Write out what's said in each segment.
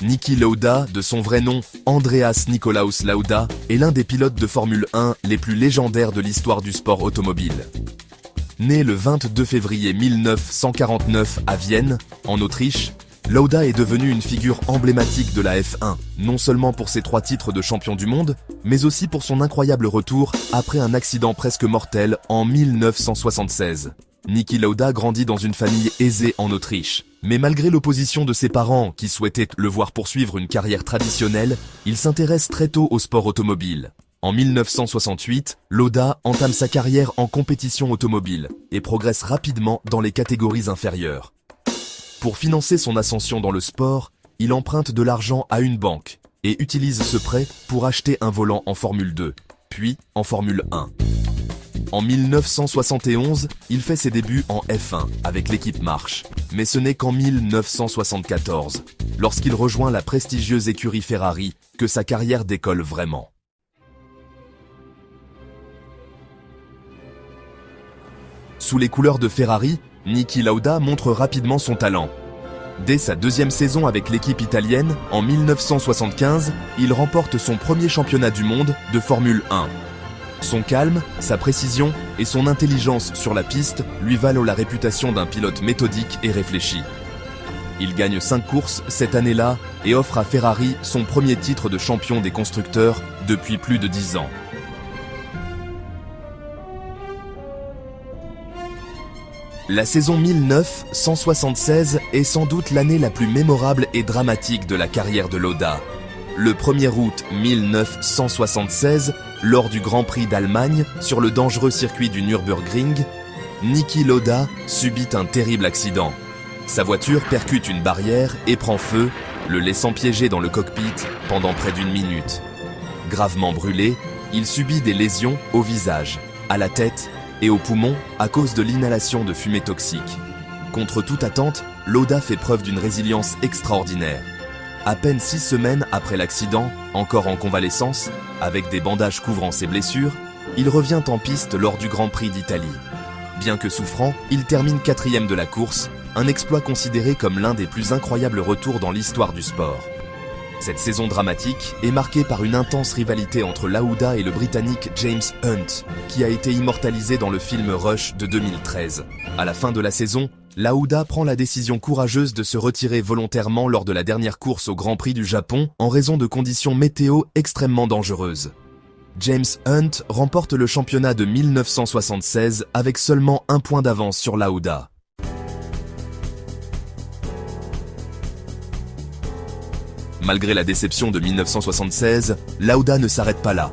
Niki Lauda, de son vrai nom Andreas Nikolaus Lauda, est l'un des pilotes de Formule 1 les plus légendaires de l'histoire du sport automobile. Né le 22 février 1949 à Vienne, en Autriche, Lauda est devenu une figure emblématique de la F1, non seulement pour ses 3 titres de champion du monde, mais aussi pour son incroyable retour après un accident presque mortel en 1976. Niki Lauda grandit dans une famille aisée en Autriche, mais malgré l'opposition de ses parents qui souhaitaient le voir poursuivre une carrière traditionnelle, il s'intéresse très tôt au sport automobile. En 1968, Lauda entame sa carrière en compétition automobile et progresse rapidement dans les catégories inférieures. Pour financer son ascension dans le sport, il emprunte de l'argent à une banque et utilise ce prêt pour acheter un volant en Formule 2, puis en Formule 1. En 1971, il fait ses débuts en F1 avec l'équipe March, mais ce n'est qu'en 1974, lorsqu'il rejoint la prestigieuse écurie Ferrari, que sa carrière décolle vraiment. Sous les couleurs de Ferrari, Niki Lauda montre rapidement son talent. Dès sa 2e saison avec l'équipe italienne, en 1975, il remporte son premier championnat du monde de Formule 1. Son calme, sa précision et son intelligence sur la piste lui valent la réputation d'un pilote méthodique et réfléchi. Il gagne 5 courses cette année-là et offre à Ferrari son premier titre de champion des constructeurs depuis plus de 10 ans. La saison 1976 est sans doute l'année la plus mémorable et dramatique de la carrière de Lauda. Le 1er août 1976, lors du Grand Prix d'Allemagne, sur le dangereux circuit du Nürburgring, Niki Lauda subit un terrible accident. Sa voiture percute une barrière et prend feu, le laissant piégé dans le cockpit pendant près d'1 minute. Gravement brûlé, il subit des lésions au visage, à la tête et aux poumons à cause de l'inhalation de fumée toxique. Contre toute attente, Lauda fait preuve d'une résilience extraordinaire. À peine 6 semaines après l'accident, encore en convalescence, avec des bandages couvrant ses blessures, il revient en piste lors du Grand Prix d'Italie. Bien que souffrant, il termine 4e de la course, un exploit considéré comme l'un des plus incroyables retours dans l'histoire du sport. Cette saison dramatique est marquée par une intense rivalité entre Lauda et le Britannique James Hunt, qui a été immortalisé dans le film Rush de 2013. À la fin de la saison, Lauda prend la décision courageuse de se retirer volontairement lors de la dernière course au Grand Prix du Japon en raison de conditions météo extrêmement dangereuses. James Hunt remporte le championnat de 1976 avec seulement 1 point d'avance sur Lauda. Malgré la déception de 1976, Lauda ne s'arrête pas là.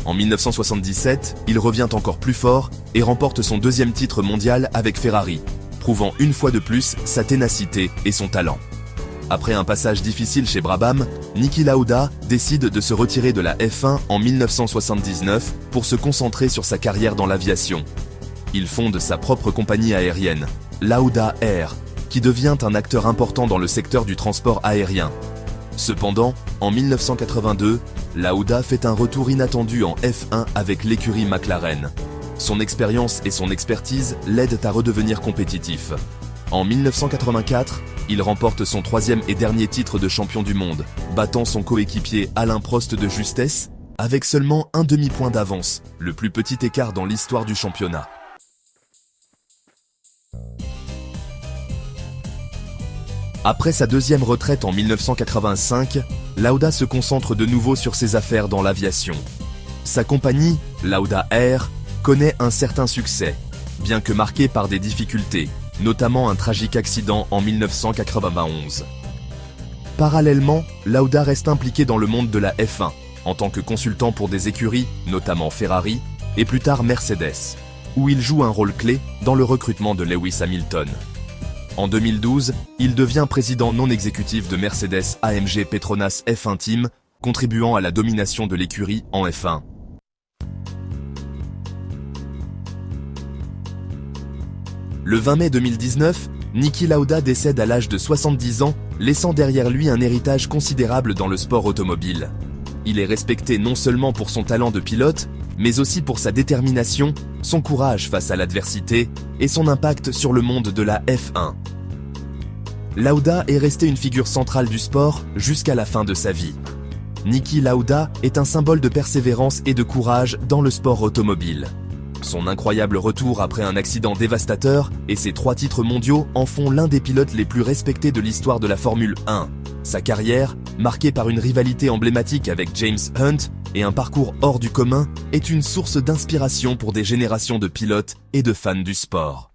En 1977, il revient encore plus fort et remporte son 2e titre mondial avec Ferrari, prouvant une fois de plus sa ténacité et son talent. Après un passage difficile chez Brabham, Niki Lauda décide de se retirer de la F1 en 1979 pour se concentrer sur sa carrière dans l'aviation. Il fonde sa propre compagnie aérienne, Lauda Air, qui devient un acteur important dans le secteur du transport aérien. Cependant, en 1982, Lauda fait un retour inattendu en F1 avec l'écurie McLaren. Son expérience et son expertise l'aident à redevenir compétitif. En 1984, il remporte son 3e et dernier titre de champion du monde, battant son coéquipier Alain Prost de justesse, avec seulement un demi-point d'avance, le plus petit écart dans l'histoire du championnat. Après sa 2e retraite en 1985, Lauda se concentre de nouveau sur ses affaires dans l'aviation. Sa compagnie, Lauda Air, connaît un certain succès, bien que marqué par des difficultés, notamment un tragique accident en 1991. Parallèlement, Lauda reste impliqué dans le monde de la F1, en tant que consultant pour des écuries, notamment Ferrari, et plus tard Mercedes, où il joue un rôle clé dans le recrutement de Lewis Hamilton. En 2012, il devient président non exécutif de Mercedes AMG Petronas F1 Team, contribuant à la domination de l'écurie en F1. Le 20 mai 2019, Niki Lauda décède à l'âge de 70 ans, laissant derrière lui un héritage considérable dans le sport automobile. Il est respecté non seulement pour son talent de pilote, mais aussi pour sa détermination, son courage face à l'adversité et son impact sur le monde de la F1. Lauda est resté une figure centrale du sport jusqu'à la fin de sa vie. Niki Lauda est un symbole de persévérance et de courage dans le sport automobile. Son incroyable retour après un accident dévastateur et ses 3 titres mondiaux en font l'un des pilotes les plus respectés de l'histoire de la Formule 1. Sa carrière, marquée par une rivalité emblématique avec James Hunt et un parcours hors du commun, est une source d'inspiration pour des générations de pilotes et de fans du sport.